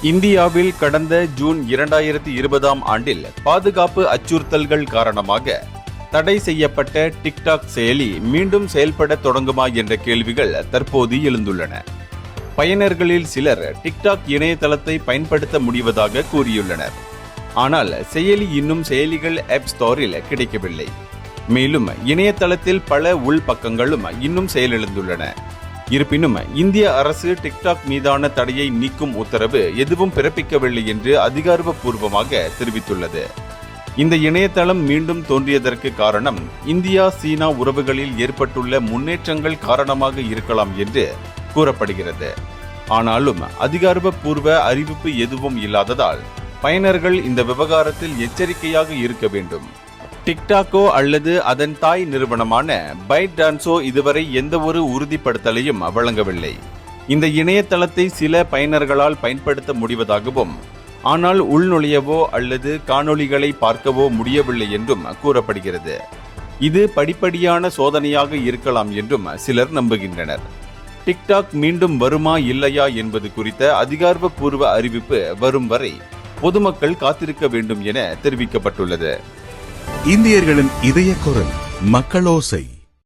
இந்தியாவில் கடந்த ஜூன் 2020ஆம் ஆண்டில் பாதுகாப்பு அச்சுறுத்தல்கள் காரணமாக தடை செய்யப்பட்ட டிக்டாக் செயலி மீண்டும் செயல்பட தொடங்குமா என்ற கேள்விகள் தற்போது எழுந்துள்ளன. பயனர்களில் சிலர் டிக்டாக் இணையதளத்தை பயன்படுத்த முடிவதாக கூறியுள்ளனர். ஆனால் செயலி இன்னும் செயலிகள் ஆப் ஸ்டோரில் கிடைக்கவில்லை. மேலும் இணையதளத்தில் பல உள்பக்கங்களும் இன்னும் செயலிழந்துள்ளன. இருப்பினும் இந்திய அரசு டிக்டாக் மீதான தடையை நீக்கும் உத்தரவு எதுவும் பிறப்பிக்கவில்லை என்று அதிகாரப்பூர்வமாக தெரிவித்துள்ளது. இந்த இணையதளம் மீண்டும் தோன்றியதற்கு காரணம் இந்தியா சீனா உறவுகளில் ஏற்பட்டுள்ள முன்னேற்றங்கள் காரணமாக இருக்கலாம் என்று கூறப்படுகிறது. ஆனாலும் அதிகாரப்பூர்வ அறிவிப்பு எதுவும் இல்லாததால் பயனர்கள் இந்த விவகாரத்தில் எச்சரிக்கையாக இருக்க வேண்டும். டிக்டாக்கோ அல்லது அதன் தாய் நிறுவனமான பைட்டான்ஸோ இதுவரை எந்த ஒரு உறுதிப்படுத்தலையும் வழங்கவில்லை. இந்த இணையதளத்தை சில பயனர்களால் பயன்படுத்த முடிவதாகவும், ஆனால் உள்நுழையவோ அல்லது காணொளிகளை பார்க்கவோ முடியவில்லை என்றும் கூறப்படுகிறது. இது படிப்படியான சோதனையாக இருக்கலாம் என்றும் சிலர் நம்புகின்றனர். டிக்டாக் மீண்டும் வருமா இல்லையா என்பது குறித்த அதிகாரப்பூர்வ அறிவிப்பு வரும் வரை பொதுமக்கள் காத்திருக்க வேண்டும் என தெரிவிக்கப்பட்டுள்ளது. இந்தியர்களின் இதய குரல் மக்களோசை.